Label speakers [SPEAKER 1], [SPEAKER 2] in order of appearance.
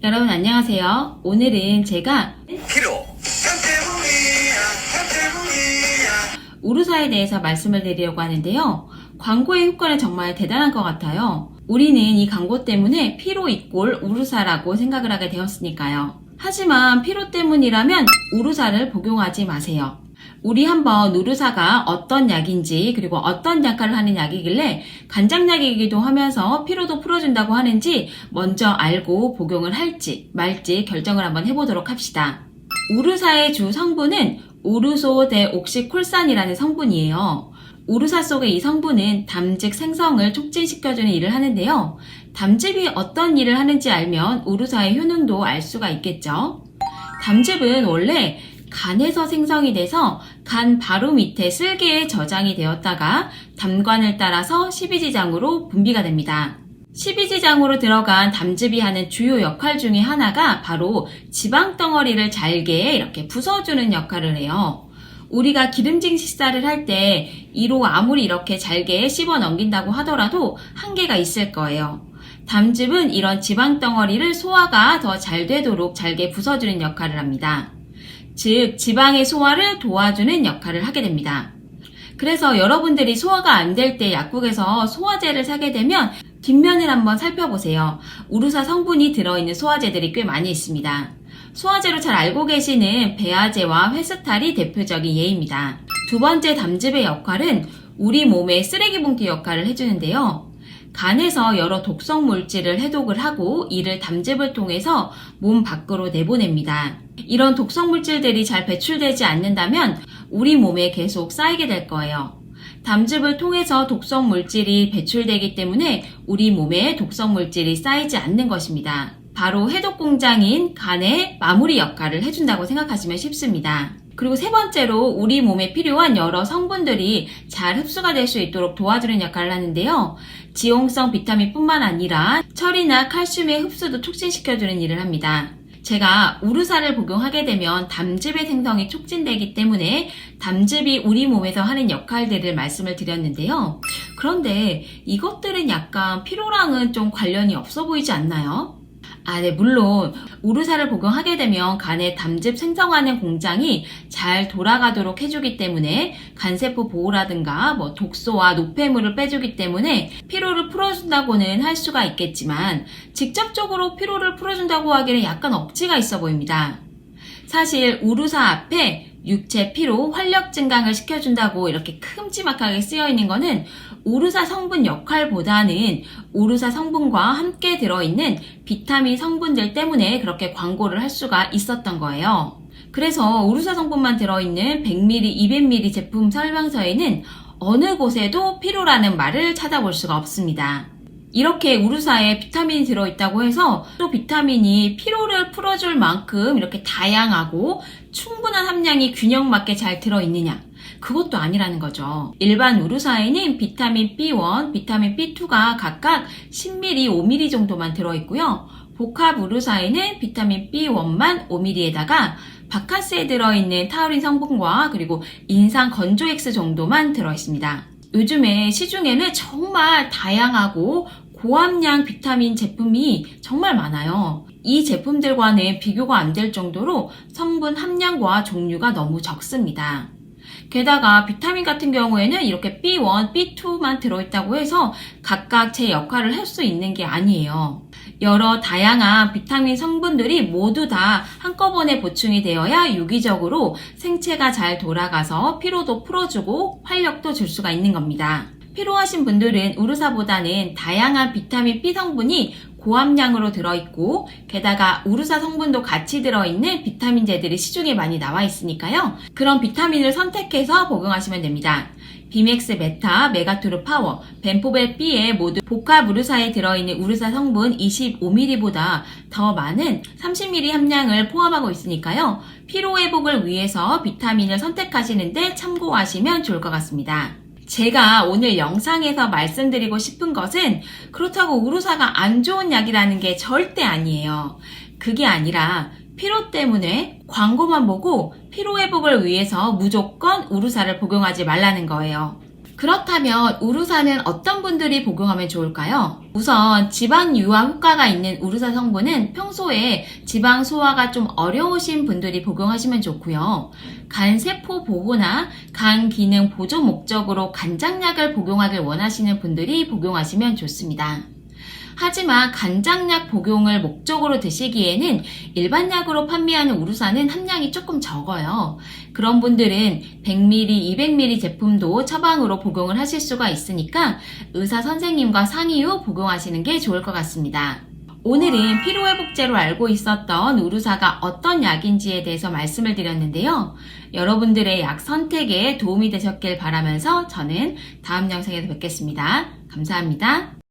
[SPEAKER 1] 여러분 안녕하세요. 오늘은 제가 우루사에 대해서 말씀을 드리려고 하는데요. 광고의 효과는 정말 대단한 것 같아요. 우리는 이 광고 때문에 피로 이꼴 우루사라고 생각을 하게 되었으니까요. 하지만 피로 때문이라면 우루사를 복용하지 마세요. 우리 한번 우루사가 어떤 약인지 그리고 어떤 역할을 하는 약이길래 간장약이기도 하면서 피로도 풀어준다고 하는지 먼저 알고 복용을 할지 말지 결정을 한번 해보도록 합시다. 우루사의 주 성분은 우루소데옥시콜산이라는 성분이에요. 우루사 속의 이 성분은 담즙 생성을 촉진시켜주는 일을 하는데요. 담즙이 어떤 일을 하는지 알면 우루사의 효능도 알 수가 있겠죠. 담즙은 원래 간에서 생성이 돼서 간 바로 밑에 쓸개에 저장이 되었다가 담관을 따라서 십이지장으로 분비가 됩니다. 십이지장으로 들어간 담즙이 하는 주요 역할 중에 하나가 바로 지방덩어리를 잘게 이렇게 부숴주는 역할을 해요. 우리가 기름진 식사를 할 때 이로 아무리 이렇게 잘게 씹어 넘긴다고 하더라도 한계가 있을 거예요. 담즙은 이런 지방덩어리를 소화가 더 잘 되도록 잘게 부숴주는 역할을 합니다. 즉 지방의 소화를 도와주는 역할을 하게 됩니다. 그래서 여러분들이 소화가 안 될 때 약국에서 소화제를 사게 되면 뒷면을 한번 살펴보세요. 우루사 성분이 들어있는 소화제들이 꽤 많이 있습니다. 소화제로 잘 알고 계시는 배아제와 회스탈이 대표적인 예입니다. 두 번째 담즙의 역할은 우리 몸의 쓰레기 봉투 역할을 해주는데요. 간에서 여러 독성 물질을 해독을 하고 이를 담즙을 통해서 몸 밖으로 내보냅니다. 이런 독성 물질들이 잘 배출되지 않는다면 우리 몸에 계속 쌓이게 될 거예요. 담즙을 통해서 독성 물질이 배출되기 때문에 우리 몸에 독성 물질이 쌓이지 않는 것입니다. 바로 해독 공장인 간의 마무리 역할을 해준다고 생각하시면 쉽습니다. 그리고 세 번째로 우리 몸에 필요한 여러 성분들이 잘 흡수가 될 수 있도록 도와주는 역할을 하는데요. 지용성 비타민뿐만 아니라 철이나 칼슘의 흡수도 촉진시켜주는 일을 합니다. 제가 우루사를 복용하게 되면 담즙의 생성이 촉진되기 때문에 담즙이 우리 몸에서 하는 역할들을 말씀을 드렸는데요. 그런데 이것들은 약간 피로랑은 좀 관련이 없어 보이지 않나요? 네, 물론 우루사를 복용하게 되면 간에 담즙 생성하는 공장이 잘 돌아가도록 해주기 때문에 간세포 보호라든가 독소와 노폐물을 빼주기 때문에 피로를 풀어준다고는 할 수가 있겠지만 직접적으로 피로를 풀어준다고 하기에는 약간 억지가 있어 보입니다. 사실 우루사 앞에 육체 피로, 활력 증강을 시켜준다고 이렇게 큼지막하게 쓰여있는 거는 우루사 성분 역할보다는 우루사 성분과 함께 들어있는 비타민 성분들 때문에 그렇게 광고를 할 수가 있었던 거예요. 그래서 우루사 성분만 들어있는 100ml, 200ml 제품 설명서에는 어느 곳에도 피로라는 말을 찾아볼 수가 없습니다. 이렇게 우루사에 비타민이 들어있다고 해서 또 비타민이 피로를 풀어줄 만큼 이렇게 다양하고 충분한 함량이 균형 맞게 잘 들어있느냐? 그것도 아니라는 거죠. 일반 우루사에는 비타민 B1, 비타민 B2가 각각 10ml, 5ml 정도만 들어있고요. 복합 우루사에는 비타민 B1만 5ml에다가 바카스에 들어있는 타우린 성분과 그리고 인상 건조엑스 정도만 들어있습니다. 요즘에 시중에는 정말 다양하고 고함량 비타민 제품이 정말 많아요. 이 제품들과는 비교가 안 될 정도로 성분 함량과 종류가 너무 적습니다. 게다가 비타민 같은 경우에는 이렇게 B1, B2만 들어있다고 해서 각각 제 역할을 할 수 있는 게 아니에요. 여러 다양한 비타민 성분들이 모두 다 한꺼번에 보충이 되어야 유기적으로 생체가 잘 돌아가서 피로도 풀어주고 활력도 줄 수가 있는 겁니다. 피로하신 분들은 우루사보다는 다양한 비타민 B 성분이 고함량으로 들어있고 게다가 우루사 성분도 같이 들어있는 비타민제들이 시중에 많이 나와 있으니까요. 그런 비타민을 선택해서 복용하시면 됩니다. 비맥스 베타, 메가투르 파워, 벤포벨 B에 모두 복합 우루사에 들어있는 우루사 성분 25ml보다 더 많은 30ml 함량을 포함하고 있으니까요. 피로 회복을 위해서 비타민을 선택하시는데 참고하시면 좋을 것 같습니다. 제가 오늘 영상에서 말씀드리고 싶은 것은 그렇다고 우루사가 안 좋은 약이라는 게 절대 아니에요. 그게 아니라 피로 때문에 광고만 보고 피로 회복을 위해서 무조건 우루사를 복용하지 말라는 거예요. 그렇다면 우루사는 어떤 분들이 복용하면 좋을까요? 우선 지방 유화 효과가 있는 우루사 성분은 평소에 지방 소화가 좀 어려우신 분들이 복용하시면 좋고요. 간 세포 보호나 간 기능 보조 목적으로 간장약을 복용하길 원하시는 분들이 복용하시면 좋습니다. 하지만 간장약 복용을 목적으로 드시기에는 일반 약으로 판매하는 우루사는 함량이 조금 적어요. 그런 분들은 100ml, 200ml 제품도 처방으로 복용을 하실 수가 있으니까 의사 선생님과 상의 후 복용하시는 게 좋을 것 같습니다. 오늘은 피로회복제로 알고 있었던 우루사가 어떤 약인지에 대해서 말씀을 드렸는데요. 여러분들의 약 선택에 도움이 되셨길 바라면서 저는 다음 영상에서 뵙겠습니다. 감사합니다.